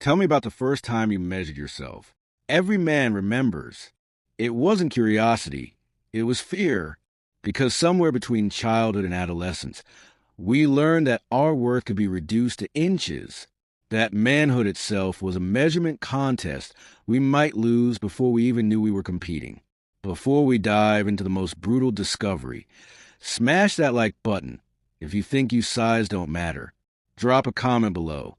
Tell me about the first time you measured yourself. Every man remembers. It wasn't curiosity, it was fear. Because somewhere between childhood and adolescence, we learned that our worth could be reduced to inches, that manhood itself was a measurement contest we might lose before we even knew we were competing. Before we dive into the most brutal discovery, smash that like button if you think you size don't matter. Drop a comment below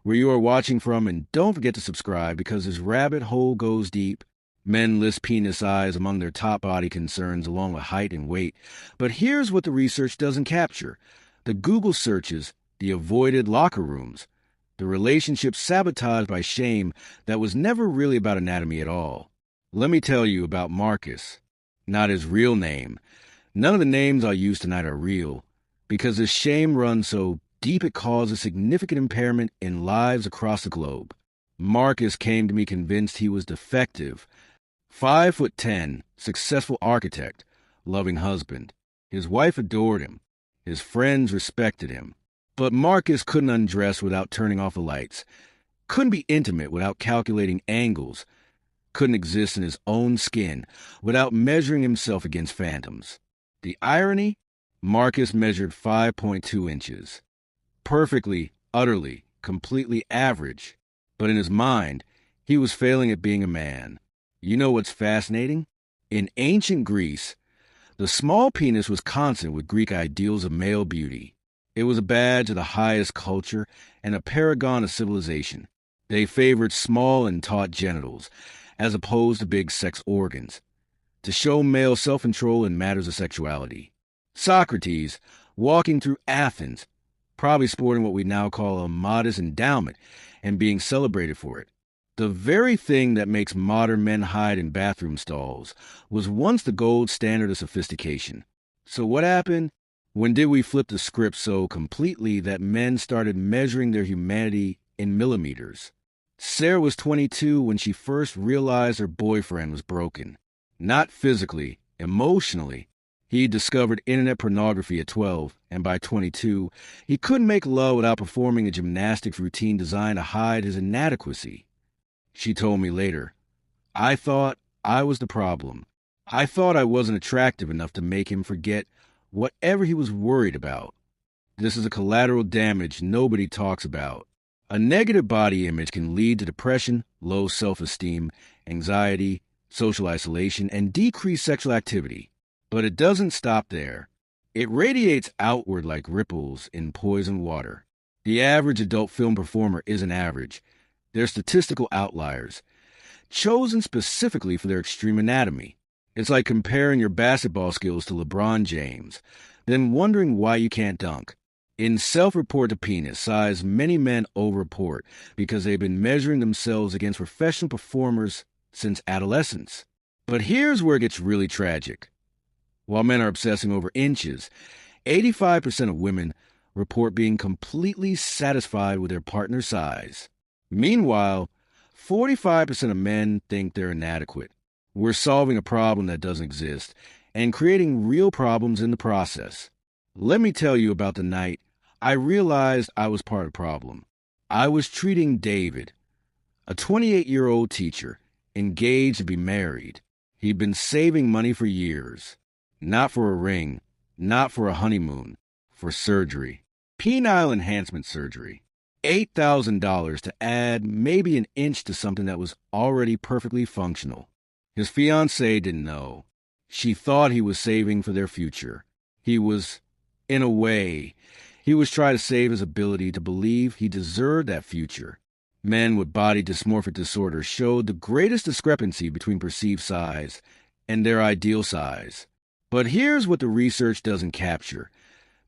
where you are watching from, and don't forget to subscribe because this rabbit hole goes deep. Men list penis size among their top body concerns along with height and weight. But here's what the research doesn't capture: the Google searches, the avoided locker rooms, the relationship sabotaged by shame that was never really about anatomy at all. Let me tell you about Marcus. Not his real name. None of the names I'll use tonight are real, because his shame runs so deep it causes significant impairment in lives across the globe. Marcus came to me convinced he was defective. 5'10", successful architect, loving husband. His wife adored him. His friends respected him. But Marcus couldn't undress without turning off the lights. Couldn't be intimate without calculating angles. Couldn't exist in his own skin without measuring himself against phantoms. The irony? Marcus measured 5.2 inches. Perfectly, utterly, completely average. But in his mind, he was failing at being a man. You know what's fascinating? In ancient Greece, the small penis was consonant with Greek ideals of male beauty. It was a badge of the highest culture and a paragon of civilization. They favored small and taut genitals, as opposed to big sex organs, to show male self-control in matters of sexuality. Socrates, walking through Athens, probably sporting what we now call a modest endowment and being celebrated for it. The very thing that makes modern men hide in bathroom stalls was once the gold standard of sophistication. So what happened? When did we flip the script so completely that men started measuring their humanity in millimeters? Sarah was 22 when she first realized her boyfriend was broken. Not physically, emotionally. He discovered internet pornography at 12, and by 22, he couldn't make love without performing a gymnastics routine designed to hide his inadequacy. She told me later, "I thought I was the problem. I thought I wasn't attractive enough to make him forget whatever he was worried about." This is a collateral damage nobody talks about. A negative body image can lead to depression, low self-esteem, anxiety, social isolation, and decreased sexual activity. But it doesn't stop there. It radiates outward like ripples in poisoned water. The average adult film performer isn't average. They're statistical outliers, chosen specifically for their extreme anatomy. It's like comparing your basketball skills to LeBron James, then wondering why you can't dunk. In self-report to penis size, many men over-report because they've been measuring themselves against professional performers since adolescence. But here's where it gets really tragic. While men are obsessing over inches, 85% of women report being completely satisfied with their partner's size. Meanwhile, 45% of men think they're inadequate. We're solving a problem that doesn't exist and creating real problems in the process. Let me tell you about the night I realized I was part of the problem. I was treating David, a 28-year-old teacher, engaged to be married. He'd been saving money for years. Not for a ring, not for a honeymoon, for surgery. Penile enhancement surgery. $8,000 to add maybe an inch to something that was already perfectly functional. His fiancée didn't know. She thought he was saving for their future. He was, in a way, he was trying to save his ability to believe he deserved that future. Men with body dysmorphic disorder showed the greatest discrepancy between perceived size and their ideal size. But here's what the research doesn't capture: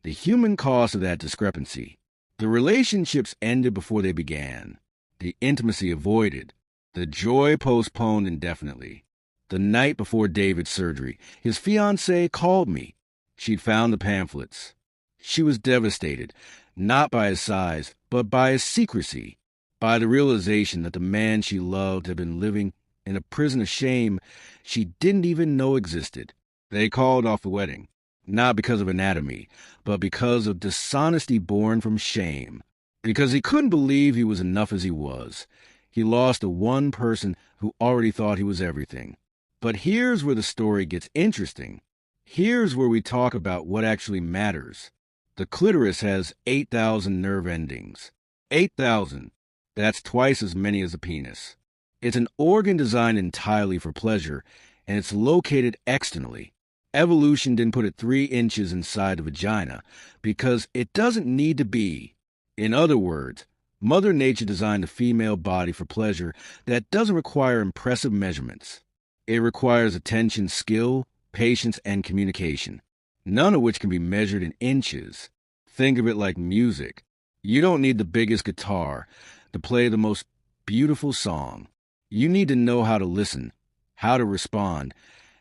the human cost of that discrepancy. The relationships ended before they began. The intimacy avoided. The joy postponed indefinitely. The night before David's surgery, his fiancée called me. She'd found the pamphlets. She was devastated, not by his size, but by his secrecy, by the realization that the man she loved had been living in a prison of shame she didn't even know existed. They called off the wedding. Not because of anatomy, but because of dishonesty born from shame. because he couldn't believe he was enough as he was. He lost the one person who already thought he was everything. But here's where the story gets interesting. Here's where we talk about what actually matters. The clitoris has 8,000 nerve endings. 8,000. That's twice as many as a penis. It's an organ designed entirely for pleasure, and it's located externally. Evolution didn't put it 3 inches inside the vagina because it doesn't need to be. In other words, Mother Nature designed a female body for pleasure that doesn't require impressive measurements. It requires attention, skill, patience, and communication, none of which can be measured in inches. Think of it like music. You don't need the biggest guitar to play the most beautiful song. You need to know how to listen, how to respond,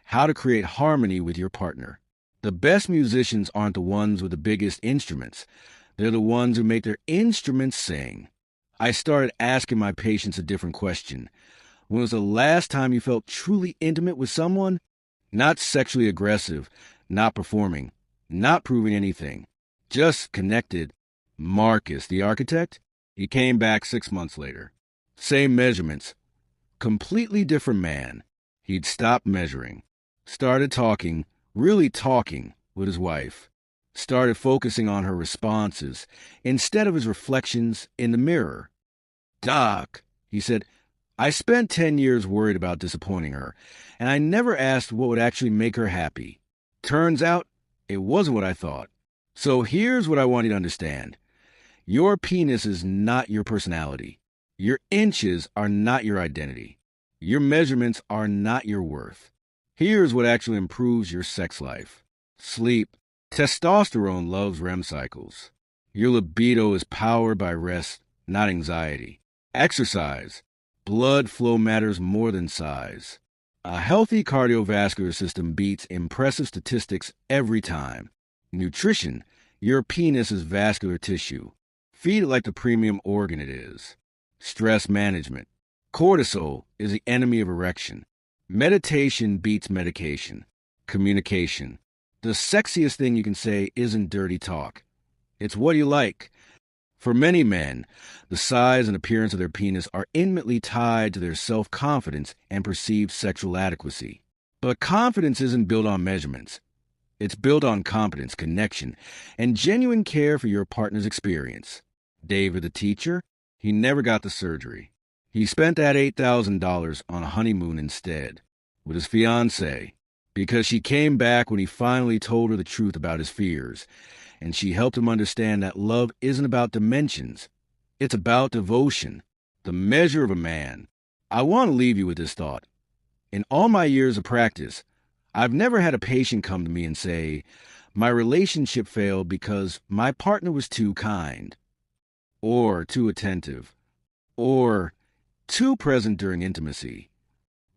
how to create harmony with your partner. The best musicians aren't the ones with the biggest instruments. They're the ones who make their instruments sing. I started asking my patients a different question. When was the last time you felt truly intimate with someone? Not sexually aggressive, not performing, not proving anything. Just connected. Marcus, the architect, he came back 6 months later. Same measurements. Completely different man. He'd stopped measuring. Started talking, really talking, with his wife. Started focusing on her responses instead of his reflections in the mirror. "Doc," he said, "I spent 10 years worried about disappointing her, and I never asked what would actually make her happy. Turns out, it wasn't what I thought. So here's what I want you to understand. Your penis is not your personality. Your inches are not your identity. Your measurements are not your worth. Here's what actually improves your sex life. Sleep. Testosterone loves REM cycles. Your libido is powered by rest, not anxiety. Exercise. Blood flow matters more than size. A healthy cardiovascular system beats impressive statistics every time. Nutrition. Your penis is vascular tissue. Feed it like the premium organ it is. Stress management. Cortisol is the enemy of erection. Meditation beats medication. Communication. The sexiest thing you can say isn't dirty talk. It's what you like. For many men, the size and appearance of their penis are intimately tied to their self-confidence and perceived sexual adequacy. But confidence isn't built on measurements. It's built on competence, connection, and genuine care for your partner's experience. David, the teacher, he never got the surgery. He spent that $8,000 on a honeymoon instead, with his fiancée, because she came back when he finally told her the truth about his fears, and she helped him understand that love isn't about dimensions. It's about devotion, the measure of a man. I want to leave you with this thought. In all my years of practice, I've never had a patient come to me and say, "My relationship failed because my partner was too kind, or too attentive, or too present during intimacy."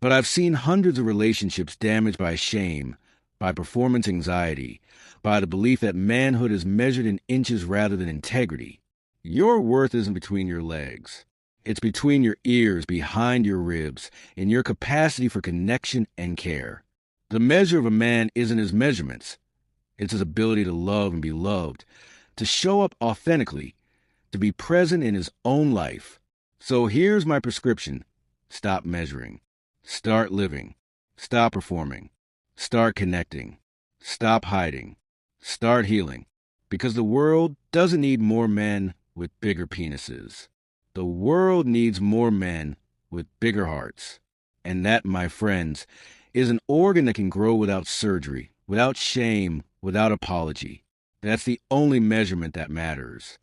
But I've seen hundreds of relationships damaged by shame, by performance anxiety, by the belief that manhood is measured in inches rather than integrity. Your worth isn't between your legs. It's between your ears, behind your ribs, in your capacity for connection and care. The measure of a man isn't his measurements. It's his ability to love and be loved, to show up authentically, to be present in his own life. So here's my prescription. Stop measuring. Start living. Stop performing. Start connecting. Stop hiding. Start healing. Because the world doesn't need more men with bigger penises. The world needs more men with bigger hearts. And that, my friends, is an organ that can grow without surgery, without shame, without apology. That's the only measurement that matters.